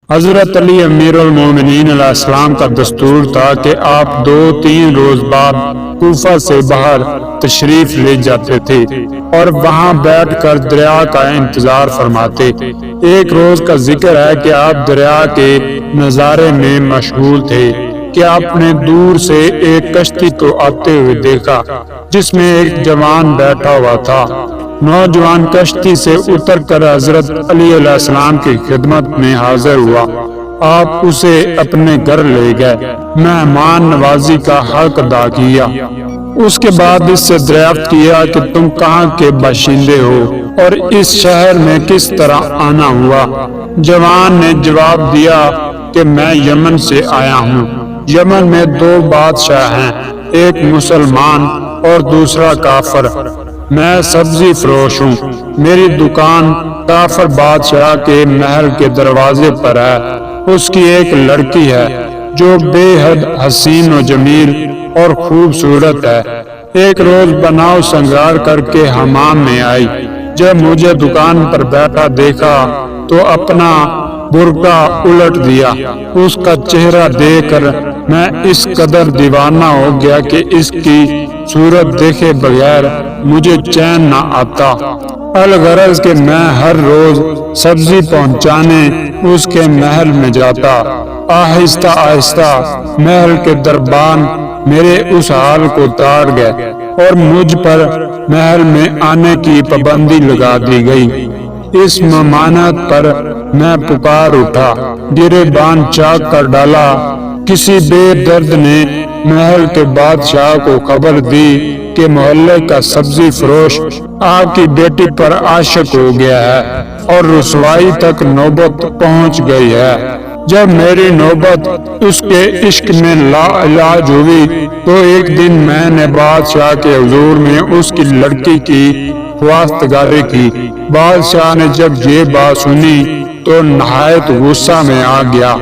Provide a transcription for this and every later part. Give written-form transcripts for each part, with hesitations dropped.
حضرت علی امیر المومنین علیہ السلام کا دستور تھا کہ آپ 2-3 روز بعد کوفہ سے باہر تشریف لے جاتے تھے اور وہاں بیٹھ کر دریا کا انتظار فرماتے۔ ایک روز کا ذکر ہے کہ آپ دریا کے نظارے میں مشغول تھے کہ آپ نے دور سے ایک کشتی کو آتے ہوئے دیکھا جس میں ایک جوان بیٹھا ہوا تھا۔ نوجوان کشتی سے اتر کر حضرت علی علیہ السلام کی خدمت میں حاضر ہوا۔ آپ اسے اپنے گھر لے گئے، مہمان نوازی کا حق ادا کیا۔ اس کے بعد اس سے دریافت کیا کہ تم کہاں کے باشندے ہو اور اس شہر میں کس طرح آنا ہوا؟ جوان نے جواب دیا کہ میں یمن سے آیا ہوں۔ یمن میں 2 بادشاہ ہیں، ایک مسلمان اور دوسرا کافر۔ میں سبزی فروش ہوں۔ میری دکان کافر بادشاہ کے محل کے دروازے پر ہے۔ اس کی ایک لڑکی ہے جو بے حد حسین و جمیل اور خوبصورت ہے۔ ایک روز بناؤ سنگار کر کے حمام میں آئی۔ جب مجھے دکان پر بیٹھا دیکھا تو اپنا برقع الٹ دیا۔ اس کا چہرہ دیکھ کر میں اس قدر دیوانہ ہو گیا کہ اس کی صورت دیکھے بغیر مجھے چین نہ آتا۔ الغرض کہ میں ہر روز سبزی پہنچانے اس کے محل میں جاتا۔ آہستہ آہستہ محل کے دربان میرے اس حال کو تاڑ گئے اور مجھ پر محل میں آنے کی پابندی لگا دی گئی۔ اس ممانعت پر میں پکار اٹھا، گریبان چاک کر ڈالا۔ کسی بے درد نے محل کے بادشاہ کو خبر دی کہ محلے کا سبزی فروش آپ کی بیٹی پر عاشق ہو گیا ہے اور رسوائی تک نوبت پہنچ گئی ہے۔ جب میری نوبت اس کے عشق میں لا علاج ہوئی تو ایک دن میں نے بادشاہ کے حضور میں اس کی لڑکی کی خواستگاری کی۔ بادشاہ نے جب یہ بات سنی تو نہایت غصہ میں آ گیا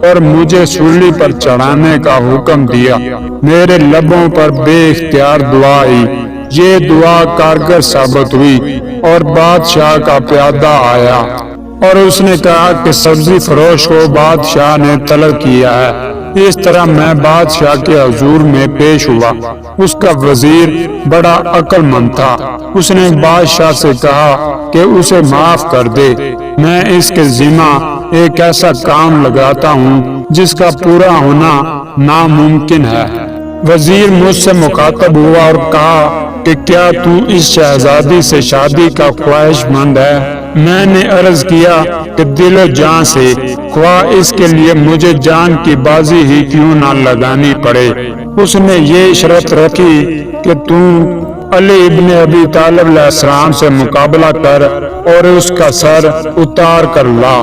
اور مجھے سولی پر چڑھانے کا حکم دیا۔ میرے لبوں پر بے اختیار دعا آئی۔ یہ دعا کارگر ثابت ہوئی اور بادشاہ کا پیادہ آیا اور اس نے کہا کہ سبزی فروش کو بادشاہ نے طلب کیا ہے۔ اس طرح میں بادشاہ کے حضور میں پیش ہوا۔ اس کا وزیر بڑا عقل مند تھا۔ اس نے بادشاہ سے کہا کہ اسے معاف کر دے، میں اس کے ذمہ ایک ایسا کام لگاتا ہوں جس کا پورا ہونا ناممکن ہے۔ وزیر مجھ سے مخاطب ہوا اور کہا کہ کیا تو اس شہزادی سے شادی کا خواہش مند ہے؟ میں نے عرض کیا کہ دل و جان سے، خواہ اس کے لیے مجھے جان کی بازی ہی کیوں نہ لگانی پڑے۔ اس نے یہ شرط رکھی کہ تم علی ابن ابی طالب علیہ السلام سے مقابلہ کر اور اس کا سر اتار کر لا۔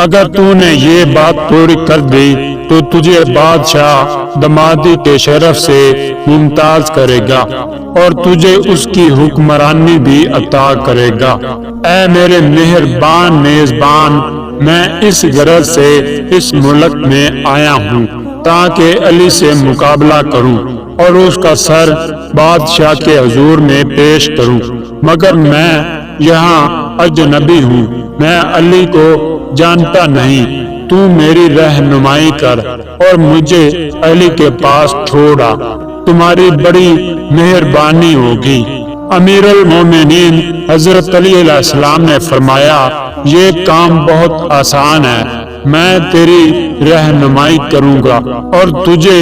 اگر تو نے یہ بات پوری کر دی تو تجھے بادشاہ دمادی کے شرف سے ممتاز کرے گا اور تجھے اس کی حکمرانی بھی عطا کرے گا۔ اے میرے مہربان میزبان، میں اس غرض سے اس ملک میں آیا ہوں تاکہ علی سے مقابلہ کروں اور اس کا سر بادشاہ کے حضور میں پیش کروں، مگر میں یہاں اجنبی ہوں، میں علی کو جانتا نہیں۔ تو میری رہنمائی کر اور مجھے علی کے پاس چھوڑا، تمہاری بڑی مہربانی ہوگی۔ امیر المومنین حضرت علی علیہ السلام نے فرمایا، یہ کام بہت آسان ہے، میں تیری رہنمائی کروں گا اور تجھے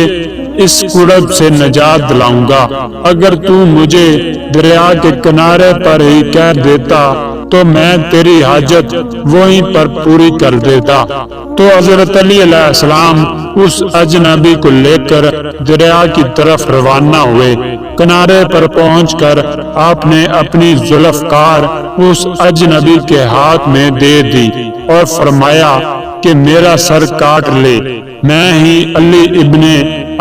اس کرب سے نجات دلاؤں گا۔ اگر تو مجھے دریا کے کنارے پر ہی کہہ دیتا تو میں تیری حاجت وہیں پر پوری کر دیتا۔ تو حضرت علی علیہ السلام اس اجنبی کو لے کر دریا کی طرف روانہ ہوئے۔ کنارے پر پہنچ کر آپ نے اپنی ذوالفقار اس اجنبی کے ہاتھ میں دے دی اور فرمایا کہ میرا سر کاٹ لے، میں ہی علی ابن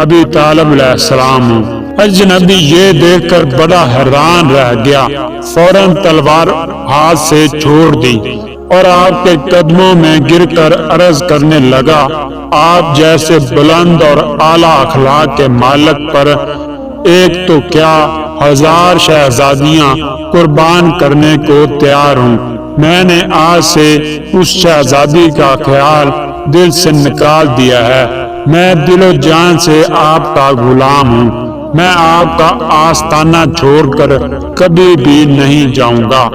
ابی طالب علیہ السلام ہوں۔ اجنبی یہ دیکھ کر بڑا حیران رہ گیا، فوراً تلوار ہاتھ سے چھوڑ دی اور آپ کے قدموں میں گر کر عرض کرنے لگا، آپ جیسے بلند اور اعلیٰ اخلاق کے مالک پر ایک تو کیا 1000 شہزادیاں قربان کرنے کو تیار ہوں۔ میں نے آج سے اس شہزادی کا خیال دل سے نکال دیا ہے۔ میں دل و جان سے آپ کا غلام ہوں، میں آپ کا آستانہ چھوڑ کر کبھی بھی نہیں جاؤں گا۔